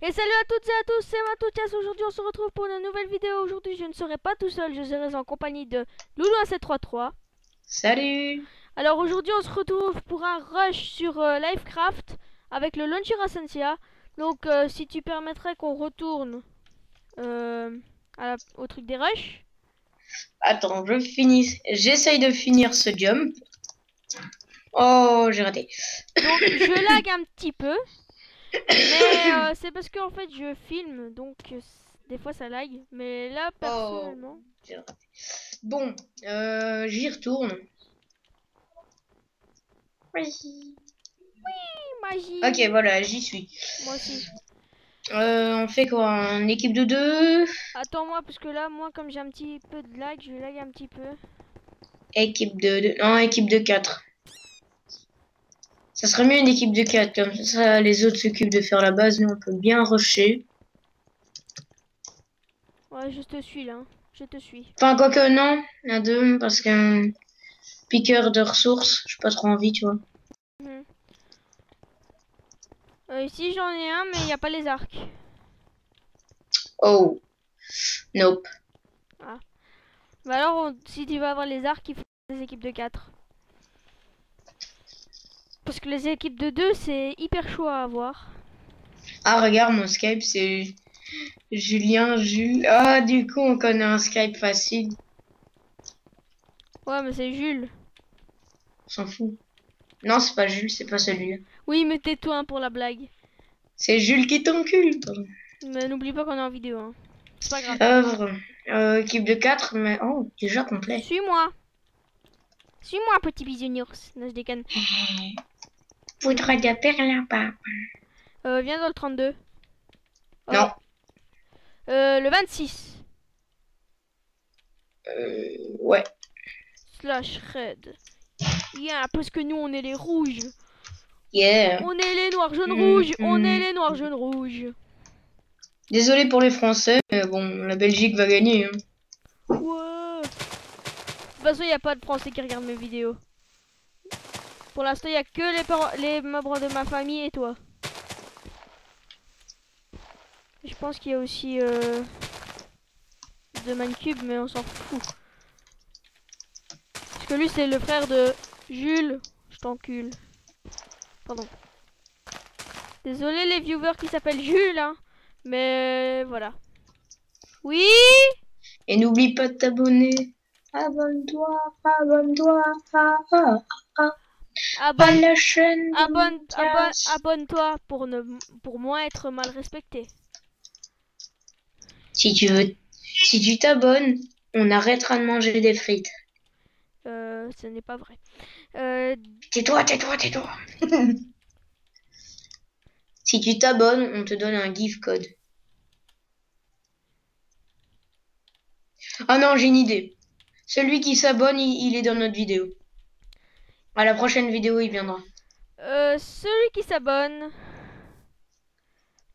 Et salut à toutes et à tous, c'est Matoukas. Aujourd'hui on se retrouve pour une nouvelle vidéo. Aujourd'hui je ne serai pas tout seul, je serai en compagnie de Loulou1733. Salut! Alors aujourd'hui on se retrouve pour un rush sur Livecraft avec le Launcher Ascensia. Donc si tu permettrais qu'on retourne au truc des rushs. Attends, je finis. J'essaye de finir ce jump. Oh, j'ai raté. Donc je lag un petit peu. Mais c'est parce que en fait je filme, donc des fois ça lag. Mais là Oh, personnellement... j'ai raté. Bon, j'y retourne. Oui. Ok, Magie. voilà, j'y suis. Moi aussi. On fait quoi? Une équipe de deux? Attends-moi, parce que là, moi, comme j'ai un petit peu de lag, je lag un petit peu. Équipe de deux. Non, équipe de quatre. Ça serait mieux une équipe de quatre. Comme ça, les autres s'occupent de faire la base. Nous, on peut bien rusher. Ouais, je te suis là. Hein. Je te suis. Enfin, quoique, non. À deux, parce qu'un piqueur de ressources, j'ai pas trop envie, tu vois. Mhm. Ici, j'en ai un, mais il n'y a pas les arcs. Oh, nope. Ah. Bah alors, si tu veux avoir les arcs, il faut des équipes de 4. Parce que les équipes de 2, c'est hyper chaud à avoir. Ah, regarde, mon Skype, c'est Julien, Jules. Ah, du coup, on connaît un Skype facile. Ouais, mais c'est Jules. On s'en fout. Non, c'est pas Jules, c'est pas celui-là. Oui, mais tais-toi hein, pour la blague. C'est Jules qui t'encule. Mais n'oublie pas qu'on est en vidéo. Hein. C'est pas grave. Œuvre. Équipe de 4 mais oh, déjà complet. Suis-moi. Suis-moi, petit bisounours. Non, je déconne. Faudra de faire là-bas. Viens dans le 32. Oh. Non. Le 26. Ouais. Slash red. Yeah, parce que nous on est les rouges. Yeah. On est les noirs jaunes rouges. On est les noirs jaunes rouges. Désolé pour les Français, mais bon, la Belgique va gagner. Hein. Ouais. De toute façon, il n'y a pas de Français qui regardent mes vidéos. Pour l'instant, il n'y a que les membres de ma famille et toi. Je pense qu'il y a aussi de Mancube, mais on s'en fout. Parce que lui, c'est le frère de Jules. Je t'encule. Pardon. Désolé les viewers qui s'appellent Jules, hein. Mais voilà. Oui. Et n'oublie pas de t'abonner. Abonne-toi, abonne-toi. À la chaîne de Mathias. Abonne-toi pour moins être mal respecté. Si tu veux, si tu t'abonnes, on arrêtera de manger des frites. Ce n'est pas vrai. Tais-toi, tais-toi, tais-toi. Si tu t'abonnes, on te donne un gift code. Ah non, j'ai une idée. Celui qui s'abonne, il est dans notre vidéo. À la prochaine vidéo, il viendra. Celui qui s'abonne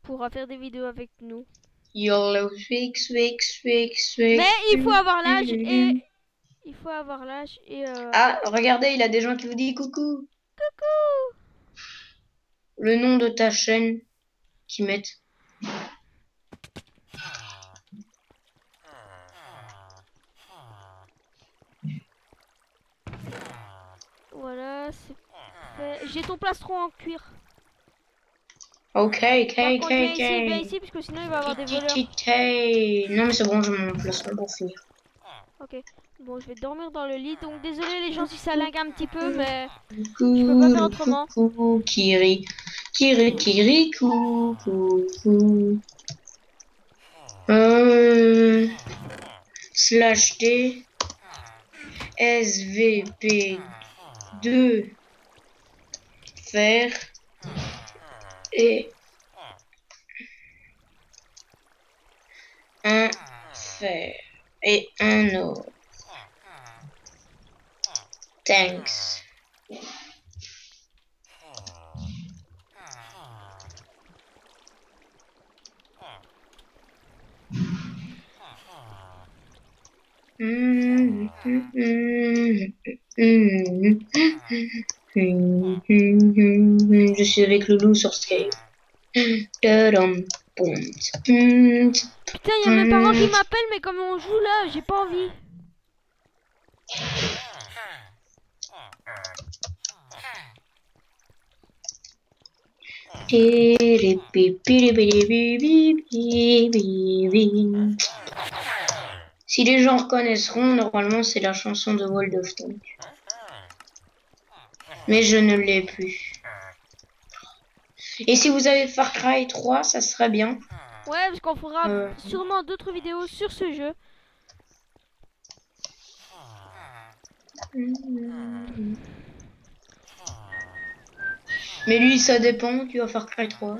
pourra faire des vidéos avec nous. YOLO, swix, swix, swix, swix. Mais il faut avoir l'âge et... Il faut avoir l'âge et... Ah, regardez, il y a des gens qui vous disent coucou. Coucou. Le nom de ta chaîne qui mettent. Voilà, c'est fait. J'ai ton plastron en cuir. Ok, ok, Par ok, contre, viens ok. ici, parce que sinon il va y avoir des voleurs. Non, mais c'est bon, j'ai mon placement pour finir. Ok. Bon, je vais dormir dans le lit. Donc, désolé les gens si ça lag un petit peu, mais Coucou, je peux pas faire autrement. coucou, Kiri. Kiri, Kiri, coucou. Slash D. SVP 2 faire et un fer et un autre. Thanks. Je suis avec Loulou sur Skype. Tadam, pom, Putain, il y a mes parents qui m'appellent, mais comme on joue là, j'ai pas envie. Si les gens reconnaîtront, normalement c'est la chanson de World of Tanks. Mais je ne l'ai plus. Et si vous avez Far Cry 3, ça serait bien. Ouais, parce qu'on fera sûrement d'autres vidéos sur ce jeu. Mais lui, ça dépend, tu vas Far Cry 3.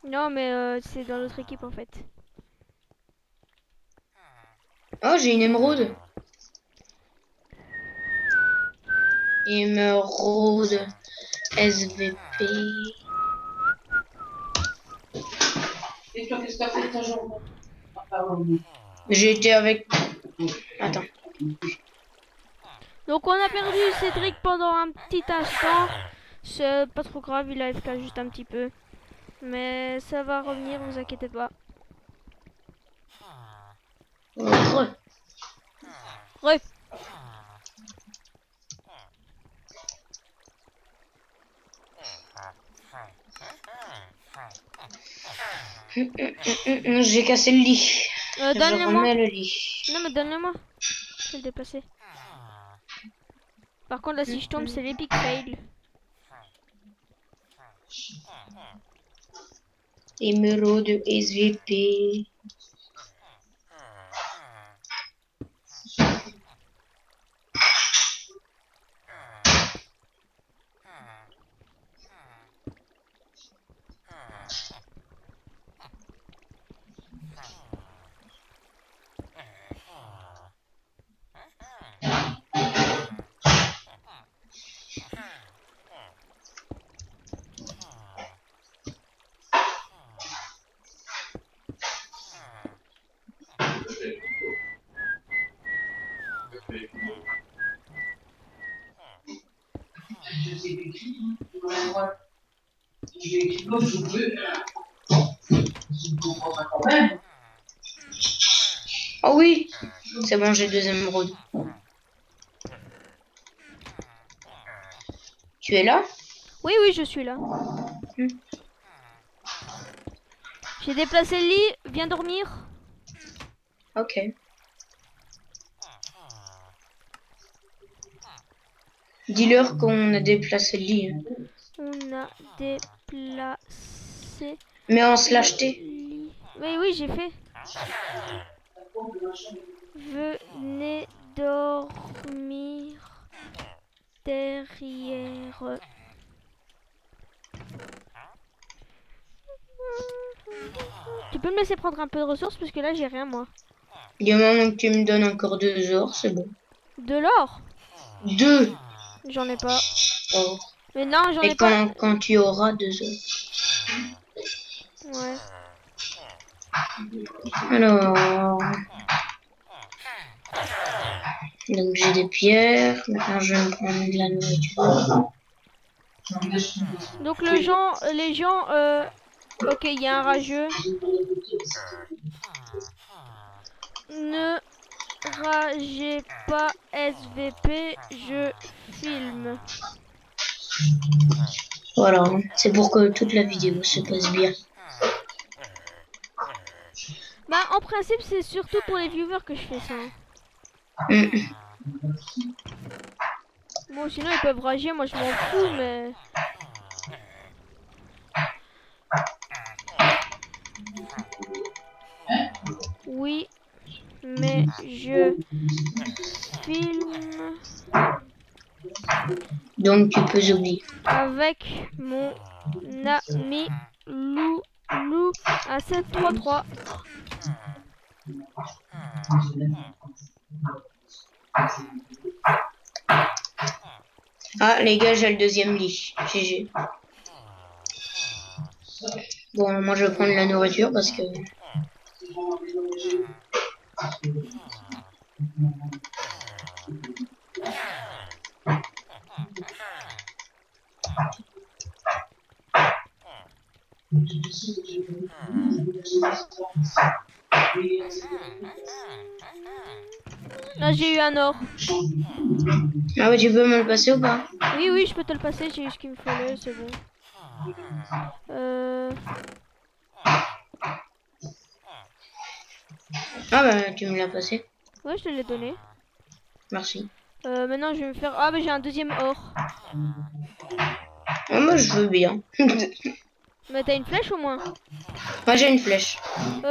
Non, mais c'est dans l'autre équipe en fait. Oh, j'ai une émeraude. Émeraude SVP. Et toi, qu'est-ce que t'as fait de ta journée? J'ai été avec... Attends. Donc on a perdu Cédric pendant un petit instant. C'est pas trop grave, il a AFK juste un petit peu. Mais ça va revenir, vous inquiétez pas. Re. Ouais. J'ai cassé le lit. Je Donne-le-moi. remets le lit. Non mais donne-le-moi. Je vais le déplacer. Par contre là si je tombe c'est l'épic fail. Émeraude SVP. Oh oui, c'est bon, j'ai 2 émeraudes. Tu es là? Oui oui je suis là. J'ai déplacé le lit, viens dormir. Ok. Dis-leur qu'on a déplacé le lit. On a déplacé Mais en slash le T. lit. Oui oui j'ai fait. Venez dormir derrière. Tu peux me laisser prendre un peu de ressources parce que là j'ai rien moi. Du moment que tu me donnes encore 2 heures, c'est bon. De l'or? 2 J'en ai pas. or. Mais non j'en ai Et pas. quand tu auras 2 heures. Ouais. Alors... Donc j'ai des pierres. Maintenant je vais me prendre de la nourriture. Donc les gens, ok, il y a un rageux. Ne ragez pas SVP, je filme. Voilà, c'est pour que toute la vidéo se passe bien. Bah en principe c'est surtout pour les viewers que je fais ça. Bon sinon ils peuvent rager, moi je m'en fous mais... Oui, mais je filme Donc tu peux oublier. avec mon ami Loulou à 733. Ah les gars, j'ai le 2e lit. GG. Bon, moi je vais prendre la nourriture parce que... Là, j'ai eu un or. Ah ouais, tu peux me le passer ou pas? Oui, oui, je peux te le passer. J'ai eu ce qu'il me fallait, c'est bon. Ah bah, tu me l'as passé. Ouais, je te l'ai donné. Merci. Maintenant, je vais me faire... Ah, bah j'ai un deuxième or. Ah, moi, je veux bien. Mais t'as une flèche au moins? Moi, j'ai une flèche.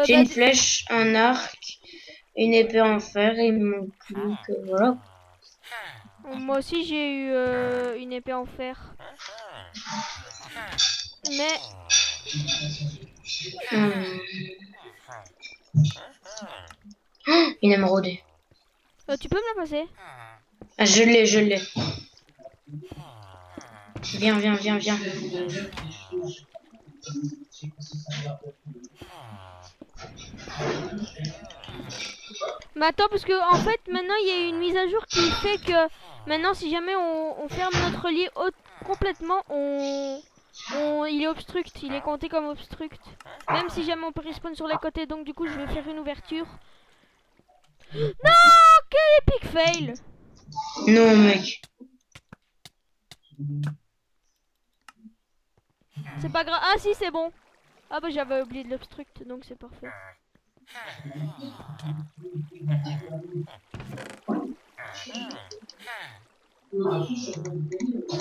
J'ai Bah, une flèche, un arc, une épée en fer et il me manque plus que voilà. moi aussi, j'ai eu une épée en fer. Mais... Hum. Une émeraude. tu peux me la passer? Ah, je l'ai, je l'ai. Viens, viens, viens, viens. Mais attends, parce que en fait, maintenant, il y a eu une mise à jour qui fait que... Maintenant, si jamais on ferme notre lit complètement, il est obstruct. Il est compté comme obstruct. Même si jamais on peut respawn sur les côtés. Donc du coup, je vais faire une ouverture. Non, quel epic fail. Non, mec. C'est pas grave. Ah si, c'est bon. Ah bah j'avais oublié de l'obstruct, donc c'est parfait.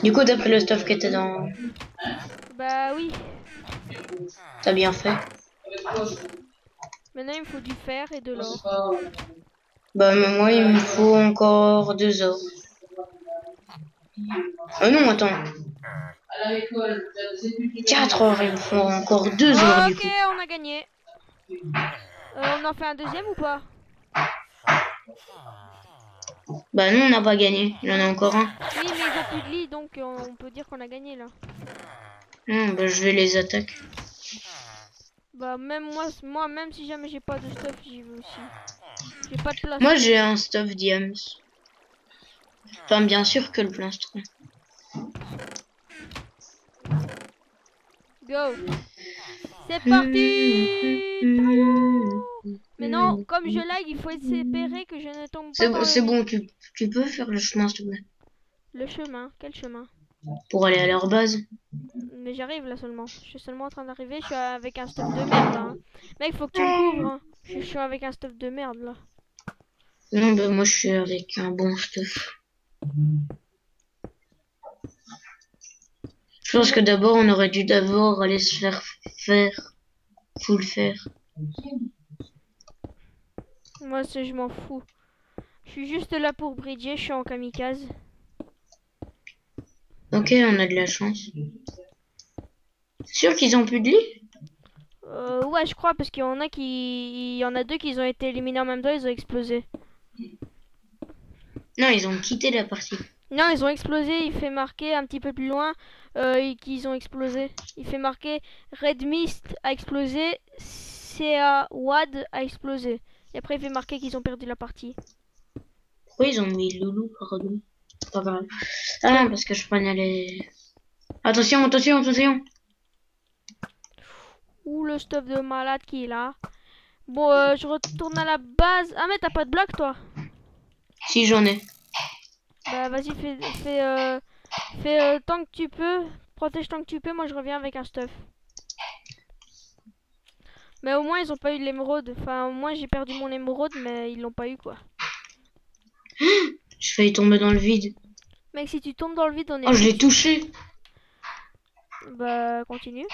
Du coup, t'as pris le stuff qui était dans... Bah oui. T'as bien fait. Maintenant, il me faut du fer et de l'or. Bah, mais moi, il me faut encore 2 os. Oh non, attends. 4 heures, il me faut encore 2 heures du Ok, coup. on a gagné. On en fait un deuxième ou pas? Bah non, on n'a pas gagné. Il y en a encore un. Oui, mais ils ont plus de lit, donc on peut dire qu'on a gagné là. Bah, je vais les attaquer. Bah même moi même si jamais j'ai pas de stuff, j'y vais aussi. J'ai pas de place. Moi, j'ai un stuff diams. Enfin, bien sûr que le plastron. Go. C'est parti. Mais non, comme je lag, il faut espérer que je ne tombe pas dans C'est le... bon, tu peux faire le chemin, s'il te plaît. Le chemin. Quel chemin? Pour aller à leur base. Mais j'arrive là seulement. Je suis seulement en train d'arriver. Je suis avec un stuff de merde là. Hein. Mec, faut que tu me couvres. Hein. Je suis avec un stuff de merde là. Non, bah moi, je suis avec un bon stuff. Je pense que d'abord, on aurait dû d'abord aller se faire full faire. Moi, je m'en fous. Je suis juste là pour bridger. Je suis en kamikaze. Ok, on a de la chance. Sûr qu'ils ont plus de lit? Ouais, je crois parce qu'il y en a qui... Il y en a deux qui ont été éliminés en même temps. Ils ont explosé. Non, ils ont quitté la partie. Non, ils ont explosé. Il fait marquer un petit peu plus loin qu'ils ont explosé. Il fait marquer Red Mist a explosé. CA Wad a explosé. Et après, il fait marquer qu'ils ont perdu la partie. Pourquoi ils ont mis Loulou, pardon? Pas grave. Ah, parce que je prenais les... Attention, attention, attention! Ouh, le stuff de malade qui est là. Bon, je retourne à la base. Ah, mais t'as pas de bloc, toi? Si, j'en ai. Bah, vas-y, fais tant que tu peux. Protège tant que tu peux. Moi, je reviens avec un stuff. Mais au moins, ils ont pas eu de l'émeraude. Enfin, au moins, j'ai perdu mon émeraude, mais ils l'ont pas eu, quoi. Je failli tomber dans le vide. Mec, si tu tombes dans le vide, on est... Oh, je l'ai touché! Bah, continue.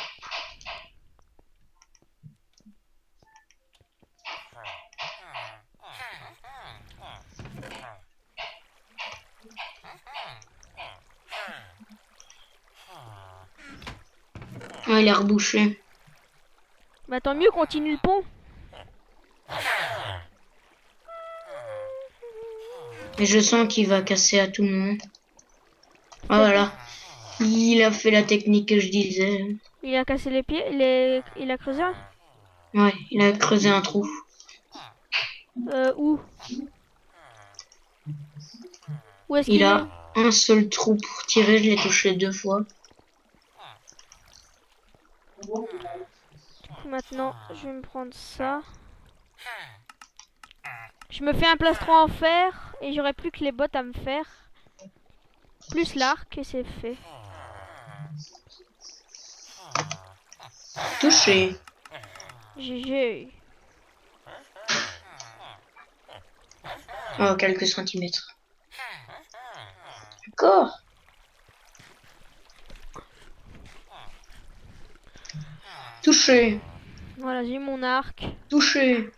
Ouais, il est rebouché. Bah, tant mieux, continue le pont. Mais je sens qu'il va casser à tout moment. Ah, voilà. Il a fait la technique que je disais. Il a cassé les pieds, il a creusé un. Ouais, il a creusé un trou. Où? Où est-ce Il qu'il est? a un seul trou pour tirer, je l'ai touché 2 fois. Du coup, maintenant, je vais me prendre ça. Je me fais un plastron en fer et j'aurai plus que les bottes à me faire. Plus l'arc et c'est fait. Touché. GG. Oh, quelques centimètres. D'accord. Touché. Voilà, j'ai mon arc. Touché.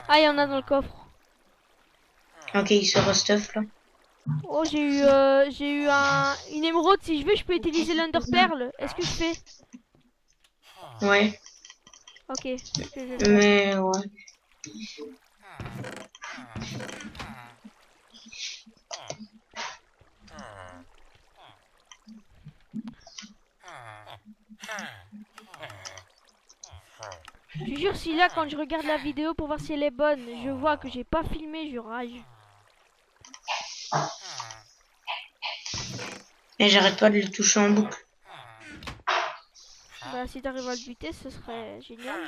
Ah, il y en a dans le coffre. Ok, il se restuff là. Oh, j'ai eu une émeraude. Si je veux, je peux utiliser l'underpearl. Est-ce que je fais? Ouais. Ok. Je vais faire. Mais ouais. Je te jure, si là, quand je regarde la vidéo pour voir si elle est bonne, je vois que j'ai pas filmé, je rage. Et j'arrête pas de le toucher en boucle. Bah, si t'arrives à le buter, ce serait génial.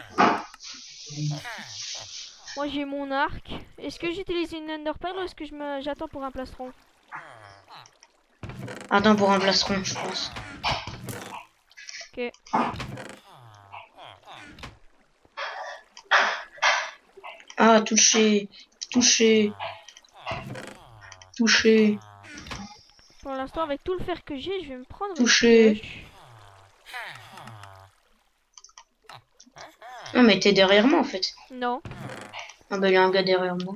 Moi, j'ai mon arc. Est-ce que j'utilise une underpearl ou est-ce que j'attends pour un plastron? Attends pour un plastron, je pense. Ok. Ah, touché. Touché. Touché. Pour l'instant, avec tout le fer que j'ai, je vais me prendre Touché. une pioche. Non, mais t'es derrière moi en fait. Non. Ah bah il y a un gars derrière moi.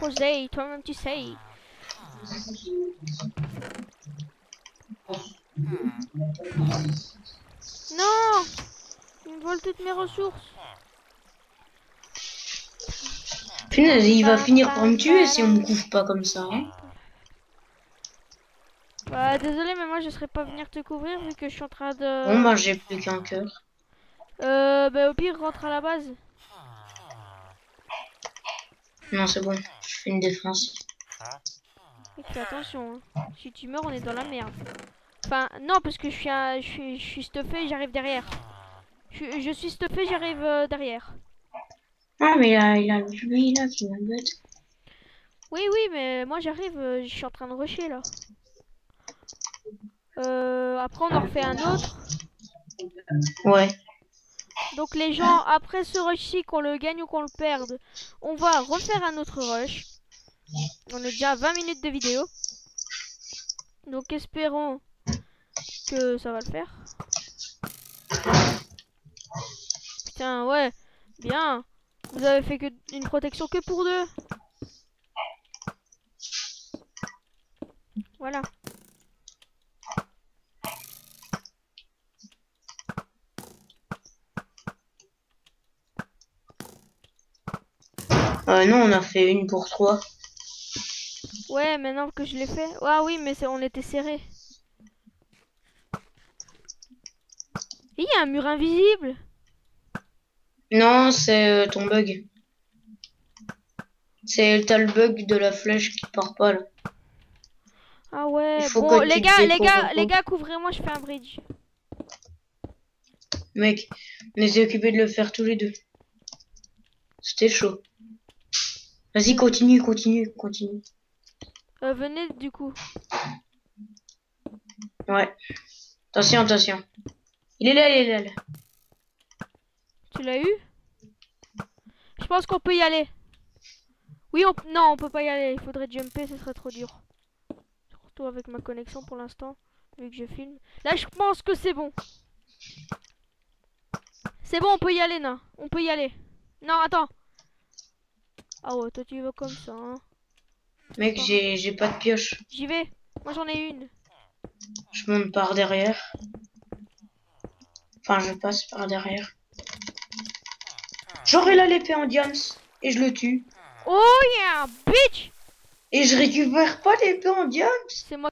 Posey, toi-même tu sais. Non! Il me vole toutes mes ressources. Punaise, il va finir par me tuer si on me couvre pas comme ça. Hein. Bah désolé, mais moi je serais pas venir te couvrir vu que je suis en train de... Bon bah j'ai plus qu'un cœur. Bah au pire, rentre à la base. Non c'est bon, je fais une défense. Et fais attention, hein. Si tu meurs, on est dans la merde. Enfin, non, parce que je suis stuffé, j'arrive derrière. Je suis stuffé, j'arrive derrière. Ah mais il a lui là qui m'embête. Oui, oui, mais moi j'arrive, je suis en train de rusher là. Après, on en refait un autre. Ouais. Donc les gens, après ce rush-ci, qu'on le gagne ou qu'on le perde, on va refaire un autre rush. On est déjà à 20 minutes de vidéo. Donc espérons que ça va le faire. Putain, ouais, bien. Vous avez fait que une protection que pour 2. Voilà. Non, on a fait une pour 3. Ouais, maintenant que je l'ai fait. Ah oui, mais on était serré. Et il y a un mur invisible. Non, c'est ton bug. T'as le bug de la flèche qui part pas là. Ah ouais. Il faut Bon, que les tu les gars, couvrez-moi, je fais un bridge. Mec, on était occupés de le faire tous les deux. C'était chaud. Vas-y, continue. Venez du coup. Ouais. Attention. Il est là. Tu l'as eu? Je pense qu'on peut y aller. Oui, non, on peut pas y aller. Il faudrait jumper, ce serait trop dur. Surtout avec ma connexion pour l'instant, vu que je filme. Là, je pense que c'est bon. C'est bon, on peut y aller, non. On peut y aller. Non, attends. Ah ouais, toi tu vas comme ça, hein. Mec, j'ai pas de pioche. J'y vais. Moi j'en ai une. Je monte par derrière. Enfin, je passe par derrière. J'aurai la l'épée en diams et je le tue. Oh yeah, bitch! Et je récupère pas l'épée en diamant. C'est moi.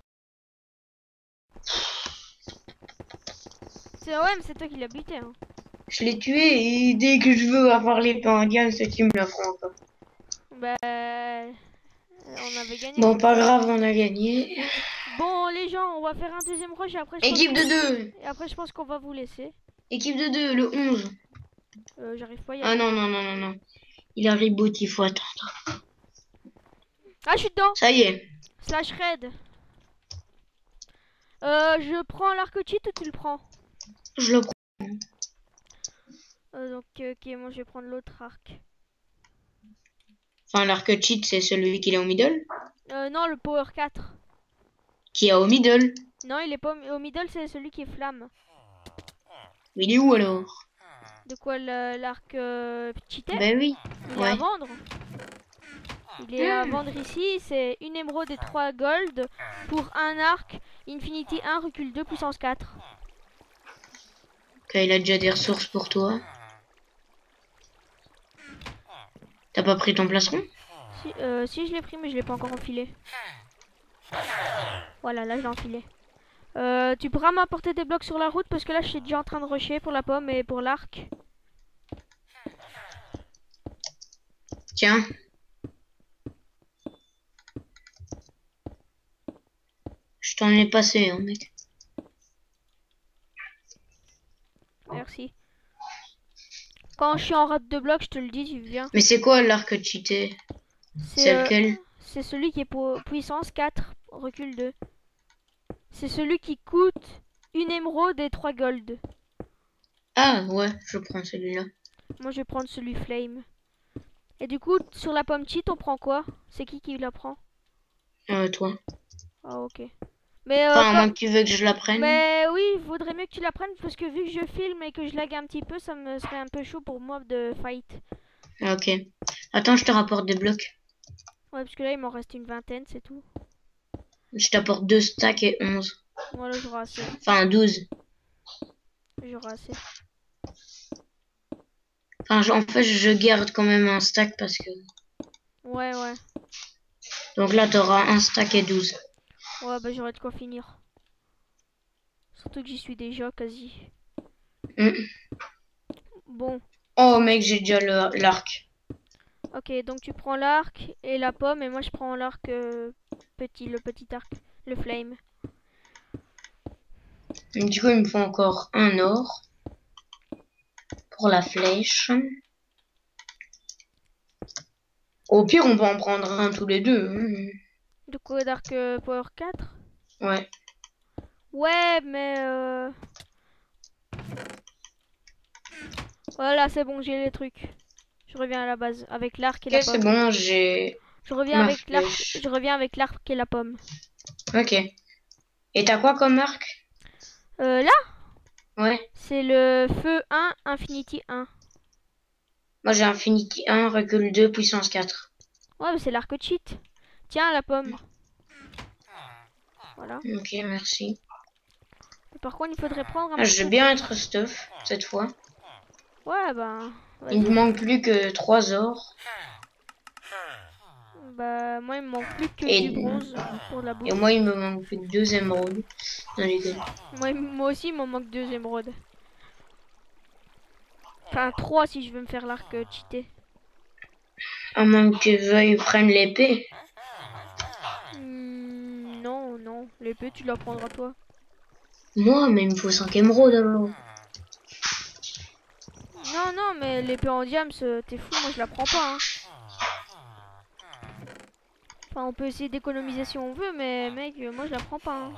C'est ouais, mais c'est toi qui l'as buté. Hein. Je l'ai tué et dès que je veux avoir l'épée en diamant, c'est qui me la prend encore. Bah, on avait gagné. Bon, pas grave, on a gagné. Bon, les gens, on va faire un deuxième rush et après Équipe de 2. et après je pense qu'on va vous laisser. Équipe de 2, le 11. J'arrive pas à y Ah aller. non, non, non, non, non. Il a reboot, il faut attendre. Ah, je suis dedans. Ça y est. Slash raid. Je prends l'arc cheat ou tu le prends? Je le prends. Donc, ok, moi je vais prendre l'autre arc. Enfin, l'arc cheat, c'est celui qui est au middle. Non, le power 4. Qui est au middle. Non, il est pas au middle, c'est celui qui est flamme. Mais il est où alors? De quoi l'arc cheaté? Ben oui. Il est à vendre. Il est à vendre ici, c'est une émeraude et 3 gold pour un arc Infinity 1 recul 2 puissance 4. Ok, il a déjà des ressources pour toi. T'as pas pris ton plastron? Si je l'ai pris mais je l'ai pas encore enfilé. Voilà, là je l'ai enfilé. Tu pourras m'apporter des blocs sur la route parce que là je suis déjà en train de rusher pour la pomme et pour l'arc. Tiens. Je t'en ai passé, hein, mec. Merci. Quand je suis en rate de blocs, je te le dis, tu viens. Mais c'est quoi l'arc cheaté? C'est lequel? C'est celui qui est pour puissance 4, recul 2. C'est celui qui coûte une émeraude et 3 gold. Ah ouais, je prends celui-là. Moi je vais prendre celui flame. Et du coup, sur la pomme cheat, on prend quoi? C'est qui la prend? Toi. Ah ok. Mais Enfin, à moins que tu veux que je la prenne. Mais oui, il vaudrait mieux que tu la prennes parce que vu que je filme et que je lag un petit peu, ça me serait un peu chaud pour moi de fight. Ok. Attends, je te rapporte des blocs. Ouais, parce que là il m'en reste une vingtaine, c'est tout. Je t'apporte 2 stacks et 11. Voilà, j'aurai assez. Enfin, 12. J'aurai assez. Enfin, en fait, je garde quand même un stack parce que... Ouais, ouais. Donc là, t'auras un stack et 12. Ouais, bah j'aurai de quoi finir. Surtout que j'y suis déjà quasi. Bon. Oh mec, j'ai déjà l'arc. Ok, donc tu prends l'arc et la pomme et moi je prends l'arc le petit arc, le flame. Du coup, il me faut encore un or pour la flèche. Au pire, on peut en prendre un tous les deux. De quoi d'arc power 4? Ouais. Ouais, mais voilà, c'est bon, j'ai les trucs. Je reviens à la base avec l'arc et la Ok, pomme. c'est bon, j'ai Je reviens ma avec l'arc. flèche. Je reviens avec l'arc et la pomme. Ok. Et t'as quoi comme arc? Là, Ouais. c'est le feu 1, Infinity 1. Moi, j'ai Infinity 1, recul 2, puissance 4. Ouais, mais c'est l'arc cheat. Tiens, la pomme. Voilà. Ok, merci. Et par contre, il faudrait prendre un Ah, peu. je vais bien être stuff, cette fois. Ouais, bah. Il me manque plus que 3 ors. Bah, moi, il me manque plus que Et... du bronze pour la bouffe. Et moi, il me manque plus que 2 émeraudes. Dans les deux. Moi aussi, il m'en manque 2 émeraudes. Enfin, 3 si je veux me faire l'arc cheaté. À moins que tu veuilles prendre l'épée. Non, non. L'épée, tu la prendras toi. Moi, mais il me faut 5 émeraudes alors. Non, non, mais l'épée en diams, t'es fou, moi je la prends pas. Hein. Enfin, on peut essayer d'économiser si on veut, mais mec, moi je la prends pas. Hein.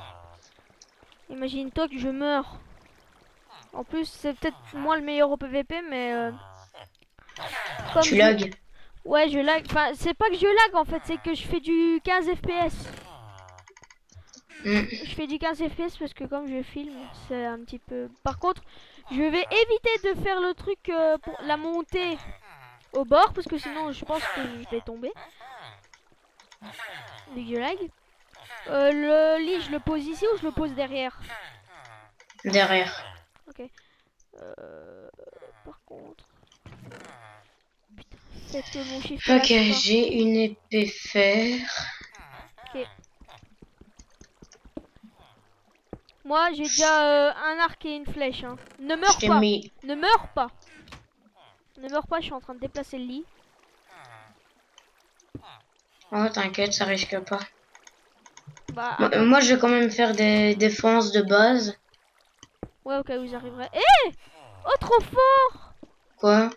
Imagine-toi que je meurs. En plus, c'est peut-être moi le meilleur au PVP, mais... comme Tu lags. Ouais, je lag. Enfin, c'est pas que je lag en fait, c'est que je fais du 15 FPS. Je fais du 15 FPS parce que comme je filme, c'est un petit peu... Par contre, je vais éviter de faire le truc pour la montée au bord, parce que sinon je pense que je vais tomber. Vu que je lag. Le lit, je le pose ici ou je le pose derrière? Derrière. Ok. Par contre... Putain, faites que mon chiffre... Ok, j'ai une épée fer. Ok. Moi, j'ai déjà un arc et une flèche. Hein. Ne meurs Je t'ai pas. mis. Ne meurs pas. Ne meurs pas, je suis en train de déplacer le lit. Oh, t'inquiète, ça risque pas. Bah, Moi, moi, je vais quand même faire des défenses de base. ouais, ok, vous arriverez. Eh! Oh, trop fort! Quoi?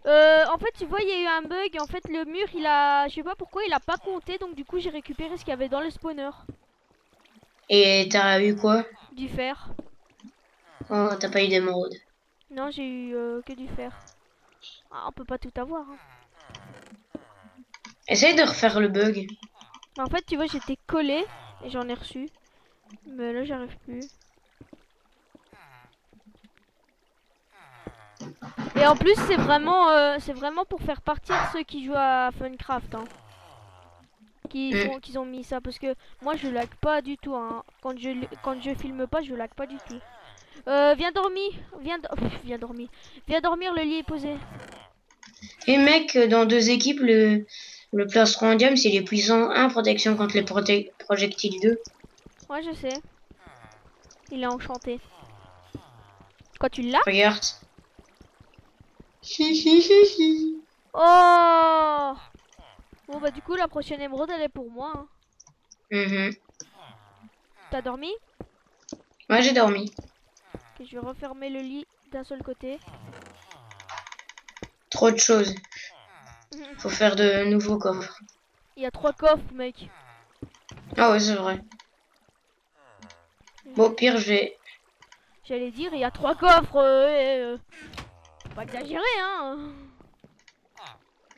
En fait, tu vois, il y a eu un bug. En fait, le mur, il a... Je sais pas pourquoi, il a pas compté. Donc, du coup, j'ai récupéré ce qu'il y avait dans le spawner. Et t'as eu quoi? Du fer. Oh, t'as pas eu d'émeraude. Non, j'ai eu que du fer. Ah, on peut pas tout avoir. Hein. Essaye de refaire le bug. En fait, tu vois, j'étais collé et j'en ai reçu. Mais là, j'arrive plus. Et en plus, c'est vraiment pour faire partir ceux qui jouent à Funcraft. Hein. Qu'ils ont mis ça. Parce que moi, je lag pas du tout. Hein. Quand je filme pas, je lag pas du tout. Viens dormir. Viens dormir. Viens dormir, le lit est posé. Et mec, dans deux équipes, le plastron en diam, c'est les puissants 1, protection contre les projectiles 2. Ouais, je sais. Il est enchanté. Quoi, tu l'as? Regarde. Hi hi hi hi. Oh! Bon, bah, du coup, la prochaine émeraude, elle est pour moi. Hein. Mhm. T'as dormi? Ouais, j'ai dormi. Ok, je vais refermer le lit d'un seul côté. Trop de choses. Faut faire de nouveaux coffres. Il y a 3 coffres, mec. Ah ouais, c'est vrai. Bon, au pire, je vais... J'allais dire, il y a 3 coffres. Faut pas exagérer, hein.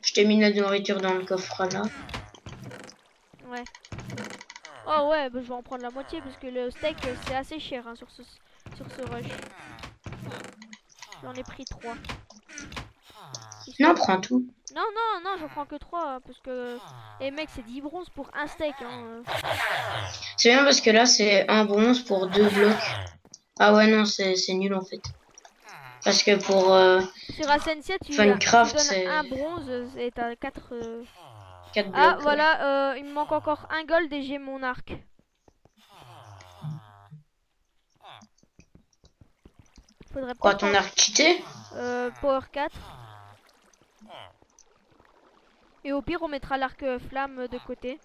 Je t'ai mis de la nourriture dans le coffre là. Ouais. Oh ouais, bah, je vais en prendre la moitié parce que le steak, c'est assez cher hein, sur ce rush. J'en ai pris 3. Non, prends tout. Non, non, non, j'en prends que 3 parce que... Et mec, c'est 10 bronzes pour un steak. Hein. C'est bien parce que là, c'est un bronze pour 2 blocs. Ah ouais, non, c'est nul en fait. Parce que pour Sur Ascensia, tu Funcraft, donnes c'est un bronze et t'as 4... 4 blocs. Ah, voilà, il me manque encore un gold et j'ai mon arc. Faudrait Quoi, peut-être ton arc cheaté? Power 4. Et au pire, on mettra l'arc flamme de côté.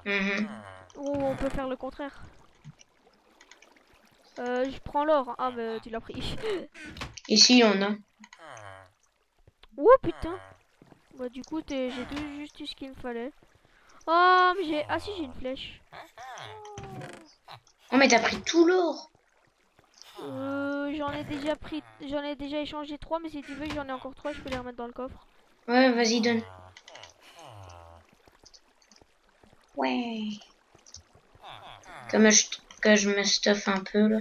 Mhm. Ou on peut faire le contraire. Je prends l'or. Ah, mais tu l'as pris. Ici, on a. Oh putain. Bah, du coup, j'ai juste eu ce qu'il me fallait. Oh, mais j'ai. Ah, si, j'ai une flèche. Oh, mais t'as pris tout l'or. J'en ai déjà pris. J'en ai déjà échangé 3, mais si tu veux, j'en ai encore 3. Je peux les remettre dans le coffre. Ouais, vas-y, donne. Ouais. Que je me stuff un peu là.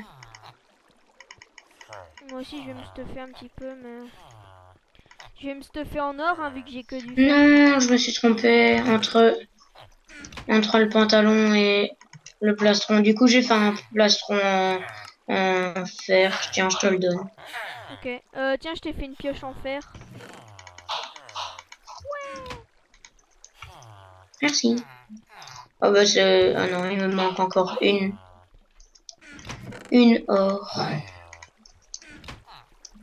Moi aussi, je vais me stuffer un petit peu, mais. Je vais me stuffer en or, hein, vu que j'ai que du. Non, je me suis trompée entre le pantalon et le plastron. Du coup, j'ai fait un plastron en fer. Tiens, je te le donne. Ok. Tiens, je t'ai fait une pioche en fer. Merci. Oh bah c'est... Ah non, il me manque encore une. Une or.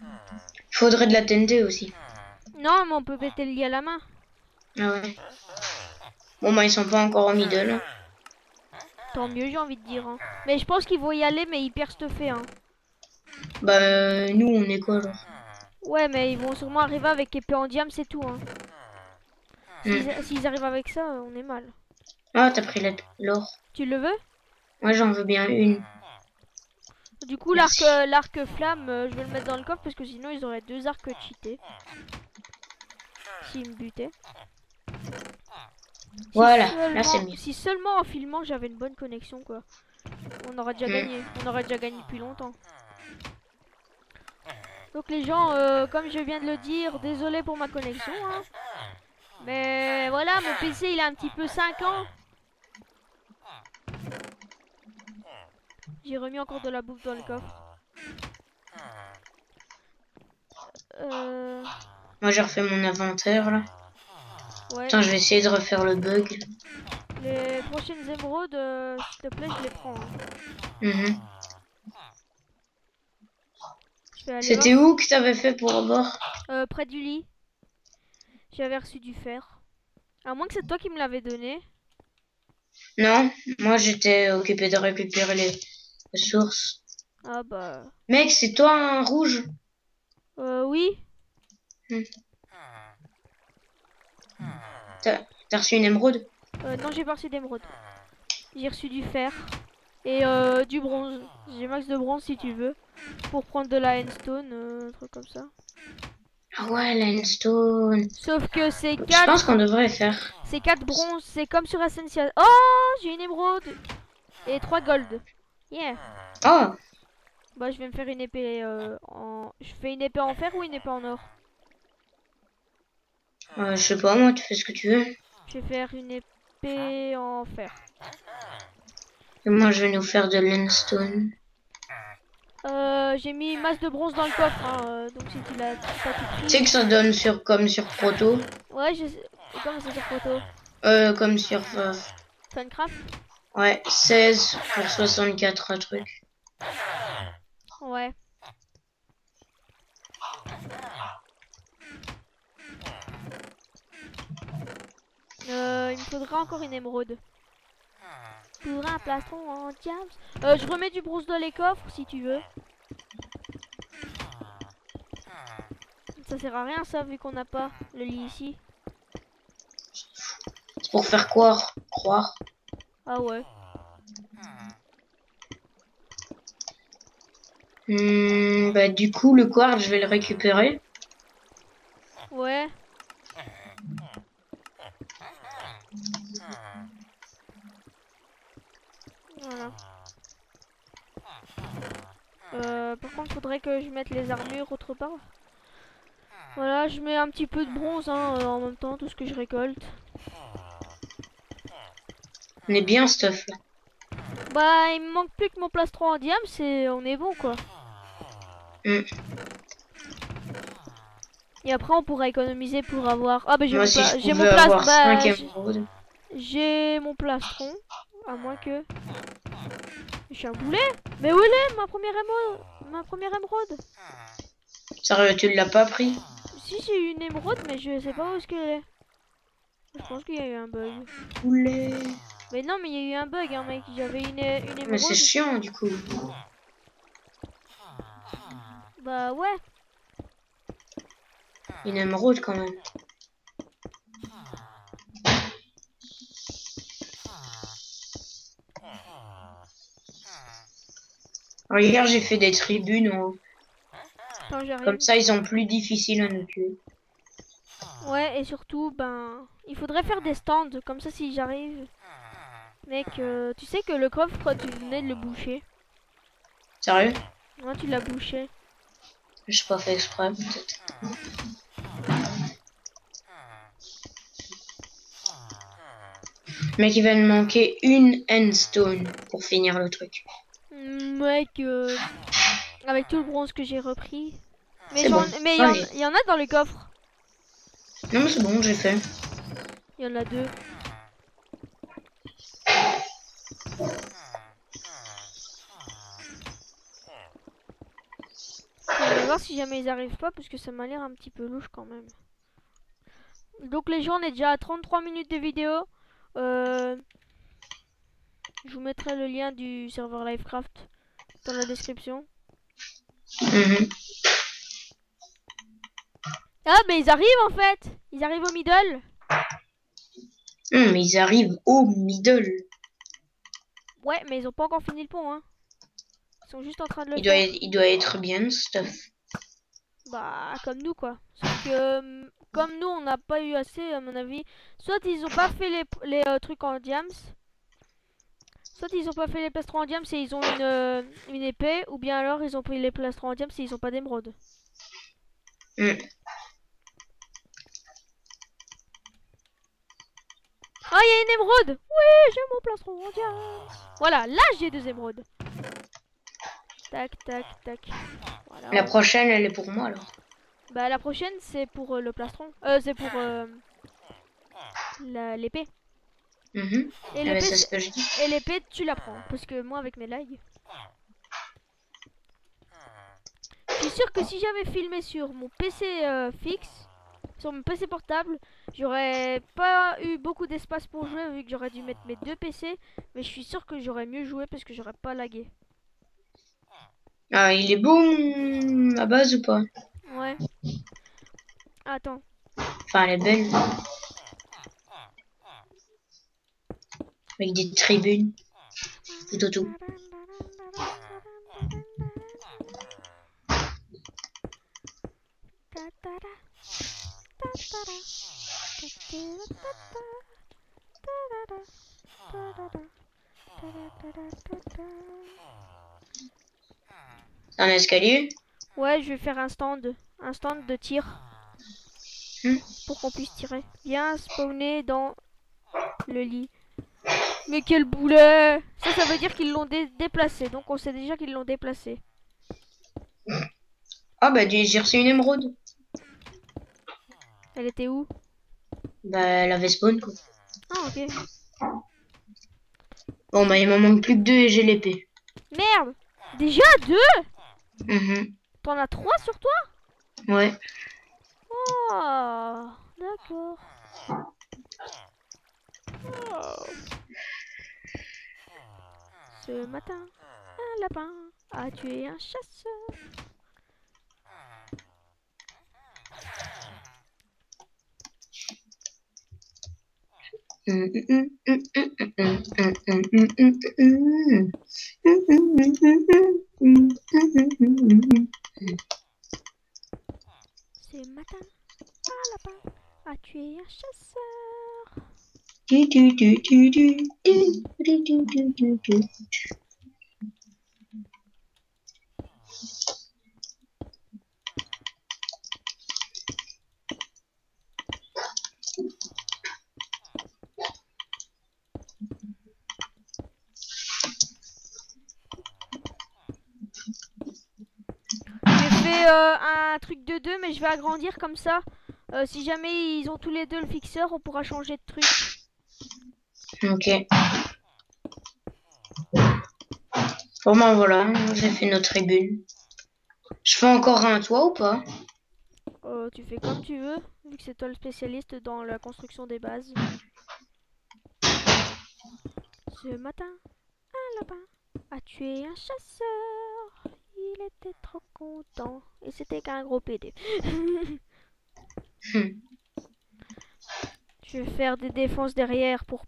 Il faudrait de la TNT aussi. Non, mais on peut péter le lit à la main. Ah ouais. Bon bah ils sont pas encore au middle. Tant mieux, j'ai envie de dire. Hein. Mais je pense qu'ils vont y aller, mais hyper stuffés. Hein. Bah nous on est quoi genre? Ouais, mais ils vont sûrement arriver avec épée en diam, c'est tout. Hein. S'ils arrivent avec ça, on est mal. Ah, t'as pris l'or. Tu le veux? Moi j'en veux bien une. Du coup, Merci. l'arc flamme, je vais le mettre dans le coffre parce que sinon ils auraient 2 arcs cheatés. S'ils me butaient. Voilà, là c'est mieux. Si seulement en filmant j'avais une bonne connexion, quoi. On aurait déjà gagné. On aurait déjà gagné depuis longtemps. Donc les gens, comme je viens de le dire, désolé pour ma connexion. Hein. Mais voilà, mon PC il a un petit peu 5 ans. J'ai remis encore de la bouffe dans le coffre. Moi j'ai refait mon inventaire là. Ouais. Attends, je vais essayer de refaire le bug. Les prochaines émeraudes, s'il te plaît, je les prends. Hein. Mhm. Je vais aller C'était voir. où que t'avais fait pour abord? Près du lit. J'avais reçu du fer. À moins que c'est toi qui me l'avais donné. Non, moi j'étais occupé de récupérer les ressources. Ah bah... Mec, c'est toi un rouge? Oui. Hmm. T'as reçu une émeraude? Non, j'ai pas reçu d'émeraude. J'ai reçu du fer. Et du bronze. J'ai max de bronze si tu veux. Pour prendre de la handstone, un truc comme ça. Ah ouais, limestone. Sauf que c'est Je pense 4. qu'on devrait faire. C'est 4 bronzes. C'est comme sur Essential. Oh, j'ai une émeraude. Et 3 gold. Yeah. Oh, Bah, je vais me faire une épée en... Je fais une épée en fer ou une épée en or? je sais pas, moi, tu fais ce que tu veux. Je vais faire une épée en fer. Et moi, je vais nous faire de limestone. J'ai mis masse de bronze dans le coffre, hein, donc si tu l'as pas tout Tu pris. sais que ça donne sur comme sur Proto, Ouais, je sais. Et comment c'est sur photo? comme sur Funcraft? ouais 16 pour 64 un truc. Ouais. Il me faudra encore une émeraude. Pour un plastron en diams. Je remets du bronze dans les coffres si tu veux. Ça sert à rien ça vu qu'on n'a pas le lit ici. C'est pour faire croire. Ah ouais. Bah du coup le quartz je vais le récupérer. Ouais. Voilà. Par contre, faudrait que je mette les armures autre part. Voilà, je mets un petit peu de bronze hein, en même temps, tout ce que je récolte. On est bien stuff là. Bah, il me manque plus que mon plastron en diam, on est bon quoi. Mm. Et après, on pourra économiser pour avoir. Ah bah Moi si je j'ai mon pouvais avoir plastron. 5 émeraudes. J'ai mon plastron, à moins que. Je suis un boulet. Mais où elle est ma première émeraude? Ma première émeraude. Sérieux, tu l'as pas pris? Si j'ai eu une émeraude, mais je sais pas où est-ce qu'elle est. Je pense qu'il y a eu un bug. Poulet. Mais non, mais il y a eu un bug, hein, mec. J'avais une émeraude. Mais c'est chiant du coup. Bah ouais. Une émeraude quand même. Alors, hier j'ai fait des tribunes en haut. Quand j'arrive. Comme ça ils sont plus difficiles à nous tuer. Ouais, et surtout, ben, il faudrait faire des stands, comme ça si j'arrive. Mec, tu sais que le coffre, tu venais de le boucher. Sérieux? Ouais, tu l'as bouché. J'ai pas fait exprès peut-être. Mec il va me manquer une endstone pour finir le truc. Mec, avec tout le bronze que j'ai repris. Mais C'est bon. mais il y en a dans le coffre. Non mais c'est bon, j'ai fait. Il y en a 2. On va voir si jamais ils arrivent pas, parce que ça m'a l'air un petit peu louche quand même. Donc les gens, on est déjà à 33 minutes de vidéo. Je vous mettrai le lien du serveur Livecraft dans la description. Ah, mais ils arrivent en fait. Ils arrivent au middle. Mais ils arrivent au middle. Ouais, mais ils ont pas encore fini le pont, hein. Ils sont juste en train de le Il faire. il doit être bien stuff. Bah, comme nous, quoi. Sauf que, comme nous, on n'a pas eu assez, à mon avis. Soit ils ont pas fait les trucs en diams. Soit ils ont pas fait les plastrons en diams et ils ont une épée. Ou bien alors, ils ont pris les plastrons en diams et ils ont pas d'émeraude. Oh, il y a une émeraude. Oui, j'ai mon plastron en diams. Voilà, là, j'ai 2 émeraudes. Tac, tac, tac. Voilà. La prochaine, elle est pour moi alors. Bah, la prochaine, c'est pour le plastron. C'est pour l'épée. Mhm. Et Ah, mais l'épée, c'est ce que je dis. et l'épée, tu la prends. Parce que moi, avec mes lags. Je suis sûr que si j'avais filmé sur mon PC fixe, sur mon PC portable, j'aurais pas eu beaucoup d'espace pour jouer vu que j'aurais dû mettre mes deux PC. Mais je suis sûr que j'aurais mieux joué parce que j'aurais pas lagué. Ah, il est bon à base ou pas? Ouais. Attends. Enfin, elle est belle. Avec des tribunes. Plutôt tout. Un escalier? Ouais, je vais faire un stand de tir Hmm. pour qu'on puisse tirer. Viens spawner dans le lit. Mais quel boulet! Ça veut dire qu'ils l'ont déplacé. Donc on sait déjà qu'ils l'ont déplacé. Ah bah j'ai reçu une émeraude. Elle était où? Bah elle avait spawn quoi. Ah, ok. Bon bah il m'en manque plus que deux et j'ai l'épée. Merde! Déjà deux? Mhm. T'en as trois sur toi? Ouais. Oh, d'accord. Oh. Ce matin, un lapin a tué un chasseur. Ce matin, un lapin a tué un chasseur. J'ai fait un truc de deux, mais je vais agrandir comme ça. Si jamais ils ont tous les deux le fixeur, on pourra changer de truc. Ok. Bon ben voilà, j'ai fait notre tribune. Je fais encore un toit ou pas? Tu fais comme tu veux, vu que c'est toi le spécialiste dans la construction des bases. Ce matin, un lapin a tué un chasseur. Il était trop content. Et c'était qu'un gros PD. Je vais faire des défenses derrière pour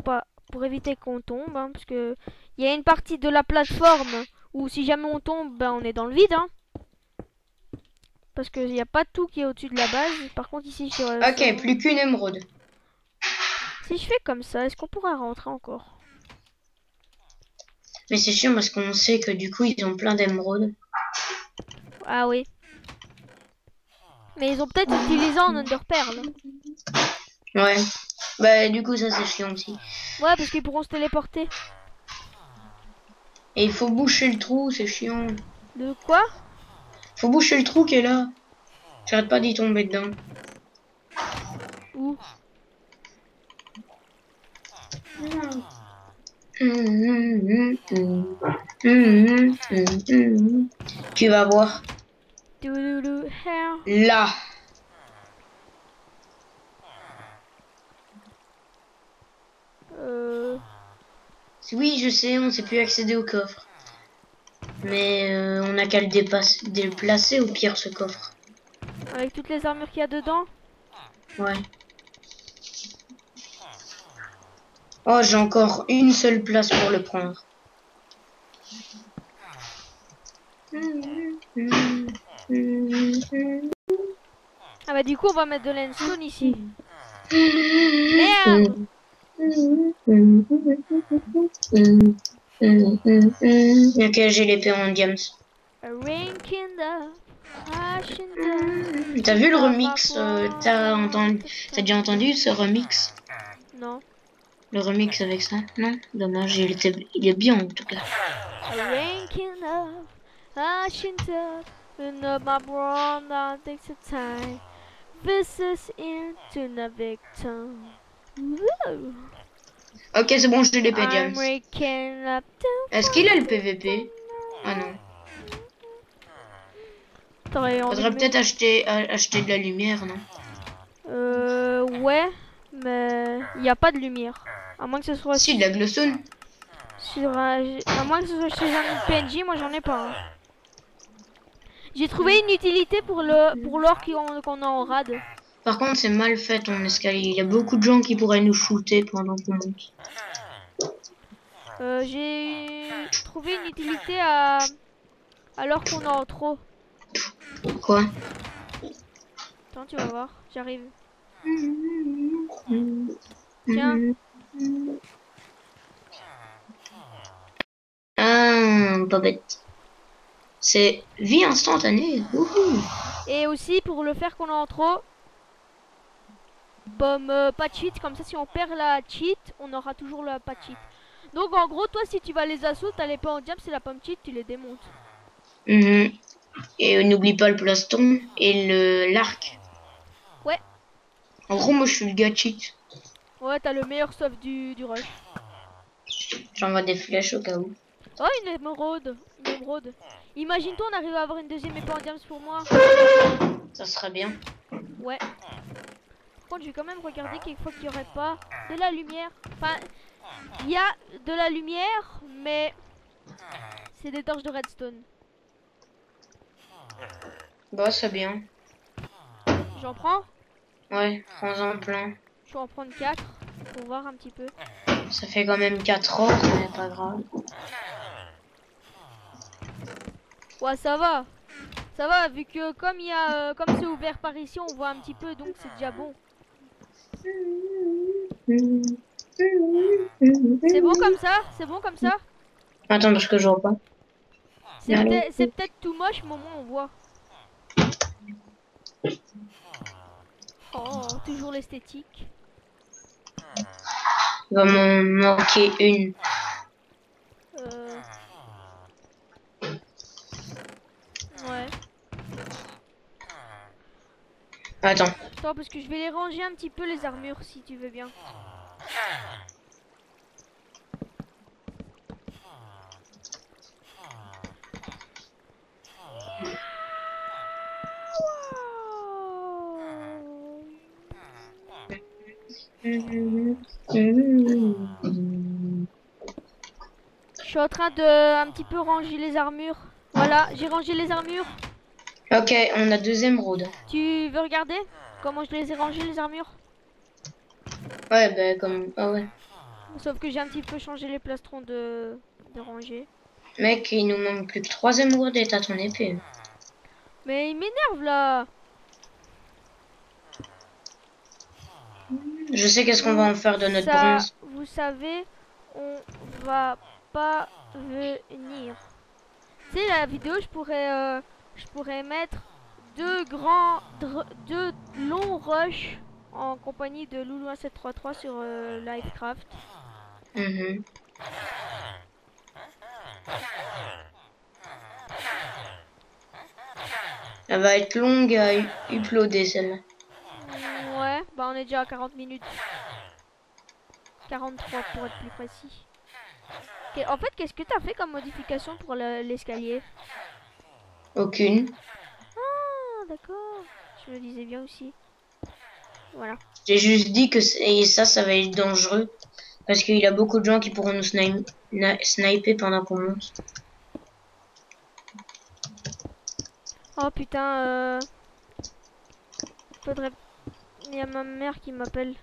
éviter qu'on tombe, hein, parce que il y a une partie de la plateforme où si jamais on tombe, ben on est dans le vide, hein. Parce qu'il n'y a pas tout qui est au-dessus de la base. Par contre ici sur Ok, plus qu'une émeraude. si je fais comme ça, est-ce qu'on pourra rentrer encore? Mais c'est chiant parce qu'on sait que du coup ils ont plein d'émeraudes. Ah oui. Mais ils ont peut-être utilisé en Underpearl. Ouais. Bah du coup ça c'est chiant aussi. Ouais, parce qu'ils pourront se téléporter. Et il faut boucher le trou, c'est chiant. De quoi? Faut boucher le trou qui est là. J'arrête pas d'y tomber dedans. Où? Tu vas voir. Là. Oui, je sais, on sait plus accéder au coffre. Mais on a qu'à le déplacer au pire ce coffre. Avec toutes les armures qu'il y a dedans? Ouais. Oh, j'ai encore une seule place pour le prendre. Ah bah du coup on va mettre de l'endstone ici. Merde! Ok, j'ai l'épée en diams. T'as vu le remix? T'as déjà entendu ce remix? Non. Le remix avec ça? Non? Dommage, il est bien en tout cas. This is into the victim. Woo. Ok, c'est bon, j'ai l'épée, I'm James. waking up to- Est-ce qu'il a le PVP? Ah non. T'aurais envie Faudrait de peut-être acheter de la lumière, non? Ouais, mais il n'y a pas de lumière. À moins que ce soit Si, de la glowstone. sur un... À moins que ce soit chez un PNJ, moi j'en ai pas. Hein. J'ai trouvé une utilité pour l'or qu'on a en rade. Par contre, c'est mal fait ton escalier. Il y a beaucoup de gens qui pourraient nous shooter pendant qu'on monte. J'ai trouvé une utilité alors qu'on a en trop. Quoi? Attends, tu vas voir, j'arrive. Tiens. Ah, pas bête. C'est vie instantanée. Wouhou. Et aussi pour le faire qu'on a en trop. Pomme pas de cheat, comme ça si on perd la cheat, on aura toujours la pas de cheat. Donc en gros, toi si tu vas les assauts, t'as l'épée en diable, c'est la pomme cheat, tu les démontes. Mhm. Et n'oublie pas le plaston et l'arc. Ouais. En gros, moi je suis le gars cheat. Ouais, t'as le meilleur stuff du rush. J'envoie des flèches au cas où. Oh, une émeraude. Une émeraude. Imagine-toi, on arrive à avoir une deuxième épée en diams pour moi. Ça serait bien. Ouais. Par contre, je vais quand même regarder quelquefois qu'il n'y aurait pas de la lumière. Enfin, il y a de la lumière, mais c'est des torches de redstone. Bah, c'est bien. J'en prends. Ouais, prends-en plein. Je vais en prendre 4 pour voir un petit peu. Ça fait quand même 4 heures, mais pas grave. Ouais, ça va. Ça va, vu que comme il y a, comme c'est ouvert par ici, on voit un petit peu, donc c'est déjà bon. C'est bon comme ça? C'est bon comme ça? Attends, parce que je vois pas. C'est peut-être tout moche, mais au moins on voit. Oh, toujours l'esthétique. Il va m'en manquer une. Ouais. Attends. Attends, parce que je vais les ranger un petit peu les armures, si tu veux bien. Je suis en train de un petit peu ranger les armures. Voilà, j'ai rangé les armures. Ok, on a 2 émeraudes. Tu veux regarder comment je les ai rangées les armures? Ouais, bah comme... Ah ouais. Sauf que j'ai un petit peu changé les plastrons de rangée. Mec, il nous manque plus que 3 émeraudes et t'as ton épée. Mais il m'énerve là. Je sais qu'est-ce qu'on va en faire de notre bronze. Vous savez, on va pas venir. Tu sais, la vidéo, je pourrais mettre deux longs rushs en compagnie de Loulou1733 sur Livecraft. Mhm. Elle va être longue à uploader celle-là. Ouais, bah on est déjà à 40 minutes. 43 pour être plus précis. En fait, qu'est-ce que tu as fait comme modification pour l'escalier? Aucune. Ah, d'accord. Je me disais bien aussi. Voilà. J'ai juste dit que ça va être dangereux. Parce qu'il y a beaucoup de gens qui pourront nous sniper pendant qu'on monte. Oh putain, faudrait... Il y a ma mère qui m'appelle.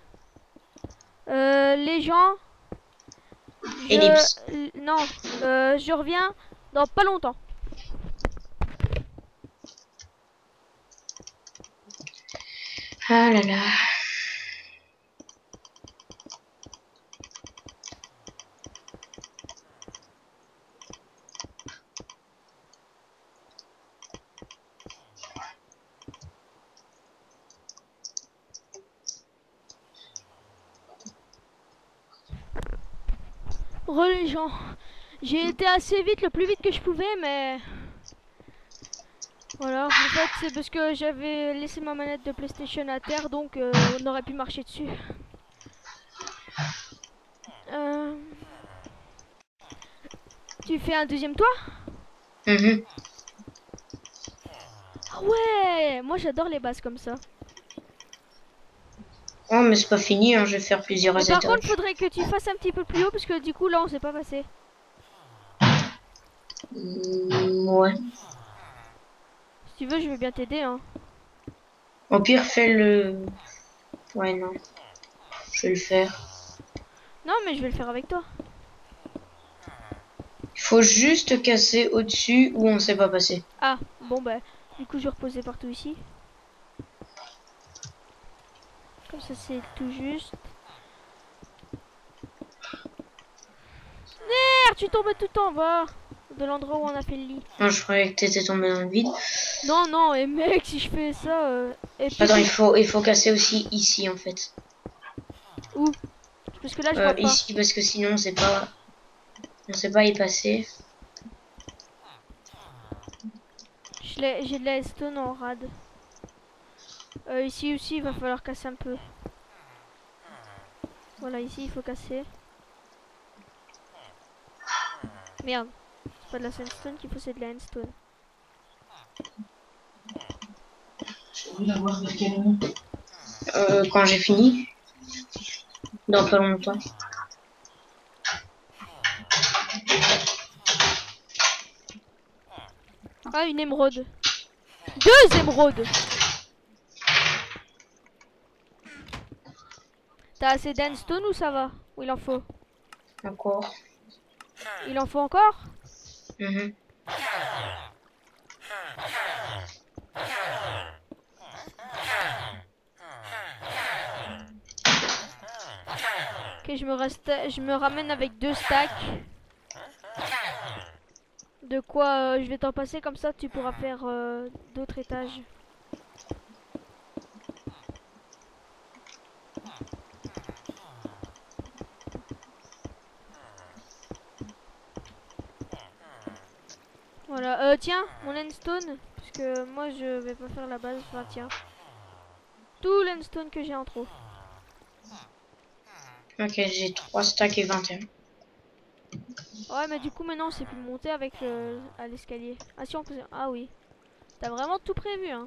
Les gens... Ellipse. Non, je reviens dans pas longtemps. Ah là là. Les gens, j'ai été assez vite, le plus vite que je pouvais, mais... Voilà, en fait c'est parce que j'avais laissé ma manette de PlayStation à terre, donc on aurait pu marcher dessus. fait un deuxième toit? Mhm. Ah ouais, moi j'adore les bases comme ça. Oh, mais c'est pas fini, hein, je vais faire plusieurs Mais par contre, étages. faudrait que tu fasses un petit peu plus haut parce que du coup là on s'est pas passé. Ouais. Si tu veux, je vais bien t'aider hein. Au pire, fais le... Ouais, non. Je vais le faire. Non, mais je vais le faire avec toi. Il faut juste casser au-dessus où on s'est pas passé. Ah, bon bah, du coup je vais reposer partout ici. Comme ça c'est tout juste. Merde, tu tombes tout en bas de l'endroit où on a fait le lit. Non, je croyais que t'étais tombé dans le vide. Non, non, et mec, si je fais ça... et puis Attends, il faut casser aussi ici, en fait. où? Parce que là je vois pas. Ici, parce que sinon, c'est pas... On sait pas y passer. J'ai de la stone en rade. Ici aussi, il va falloir casser un peu. Voilà, ici, il faut casser. Merde. C'est pas de la sandstone qu'il faut, c'est de la handstone. Je vais l'avoir vers quel moment quand j'ai fini. Dans pas longtemps. Ah, une émeraude. 2 émeraudes. T'as assez d'handstone ou ça va? Ou il en faut? Encore. Il en faut encore? Mhm. Ok, je me ramène avec 2 stacks. De quoi je vais t'en passer comme ça tu pourras faire d'autres étages. Voilà, tiens, mon landstone, parce que moi je vais pas faire la base, enfin tiens. Tout landstone que j'ai en trop. Ok, j'ai 3 stacks et 21. Ouais, mais du coup maintenant c'est plus monter avec à l'escalier. Ah si on peut... Ah oui. T'as vraiment tout prévu hein.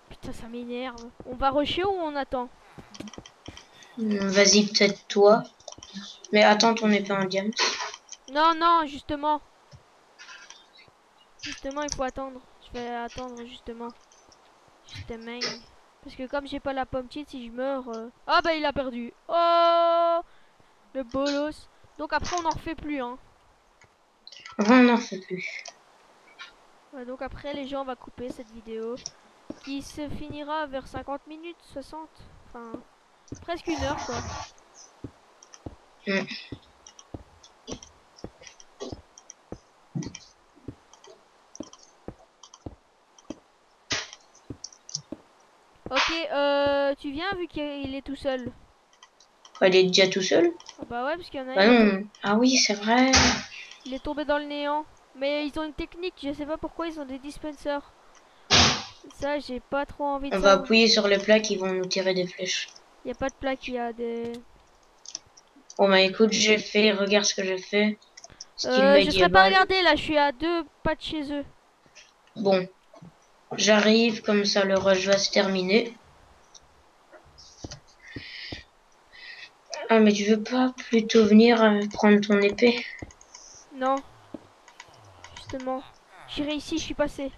Putain ça m'énerve. On va rusher ou on attend? Vas-y, peut-être toi. Mais attends ton épée en diamant. Non, non, justement. Justement, il faut attendre. Je vais attendre justement. Justement. Parce que comme j'ai pas la pomme cheat, si je meurs... Ah bah il a perdu. Oh le bolos. Donc après on n'en refait plus hein. Enfin, on n'en fait plus. Ouais, donc après les gens on va couper cette vidéo. Qui se finira vers 50 minutes, 60. Enfin, presque 1 heure quoi. Mm. Ok, tu viens vu qu'il est tout seul. Il est déjà tout seul? Ah bah ouais, parce qu'il y en a Bah un, non. Ah oui, c'est vrai. il est tombé dans le néant. Mais ils ont une technique, je sais pas pourquoi ils ont des dispensers. Ça, j'ai pas trop envie de On va savoir. appuyer sur les plaques, ils vont nous tirer des flèches. Il y a pas de plaque, il y a des... Bon bah écoute, j'ai fait, regarde ce que j'ai fait. Style je serais pas médiéval. regardé là, je suis à 2 pas de chez eux. Bon, j'arrive, comme ça le rush va se terminer. Ah mais tu veux pas plutôt venir prendre ton épée? Non, justement. J'irai ici, je suis passé.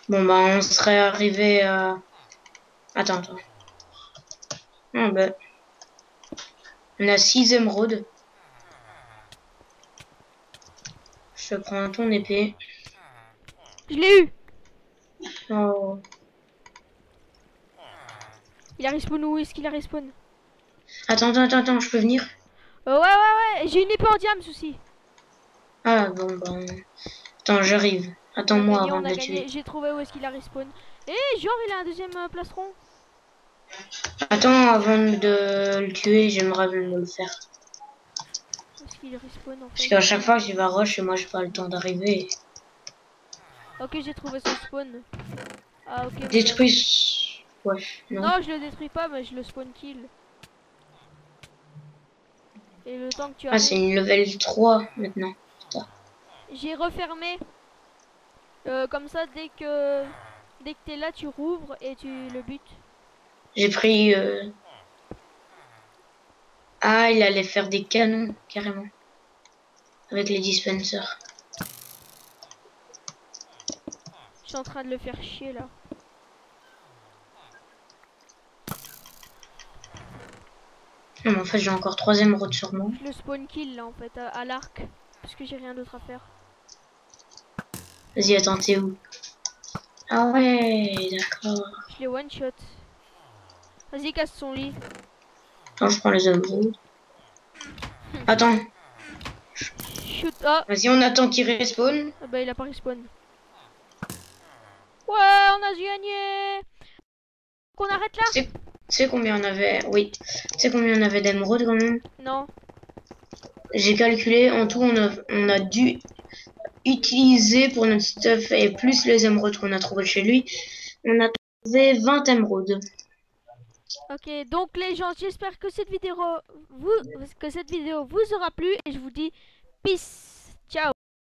Bon bah on serait arrivé à... Attends, attends. Ah bah... On a 6 émeraudes. Je prends ton épée. Je l'ai eu. Oh. Il a respawn où? Est-ce qu'il a respawn? Attends, je peux venir? Ouais. J'ai une épée en diams aussi. Ah bon bah... Attends, j'arrive. On a Attends-moi gagné, avant on de a le tuer. gagné. J'ai trouvé où est-ce qu'il a respawn. Et genre, il a un deuxième plastron. Attends, avant de le tuer, j'aimerais me le faire. Où est-ce qu'il respawn en Parce fait? qu'à chaque fois que j'y vais rush, et moi j'ai pas le temps d'arriver. Ok, j'ai trouvé son spawn. Ah ok, mon gars. Détruis... Ouais, non. Non, je le détruis pas, mais je le spawn kill. Et le temps que tu Ah, c'est arrives. une level 3 maintenant. Putain. J'ai refermé. Comme ça, dès que t'es là, tu rouvres et tu le butes. J'ai pris... Ah, il allait faire des canons, carrément. Avec les dispensers. Je suis en train de le faire chier là. Non, mais en fait, j'ai encore 3 émeraudes sur moi. Je le spawn kill là en fait, à l'arc. Parce que j'ai rien d'autre à faire. Vas-y, attends, t'es où? Ah ouais, d'accord. Je l'ai one shot. Vas-y, casse son lit. Attends, je prends les émeraudes. Attends, Shoot. Ah, vas-y, on attend qu'il respawn. ah bah il a pas respawn. Ouais, on a gagné. Qu'on arrête là? Tu sais combien on avait? Oui. Tu sais combien on avait d'émeraudes quand même? Non. J'ai calculé, en tout, on a dû utiliser pour notre stuff et plus les émeraudes qu'on a trouvées chez lui. On a trouvé 20 émeraudes. Ok, donc les gens, j'espère que cette vidéo vous aura plu et je vous dis peace.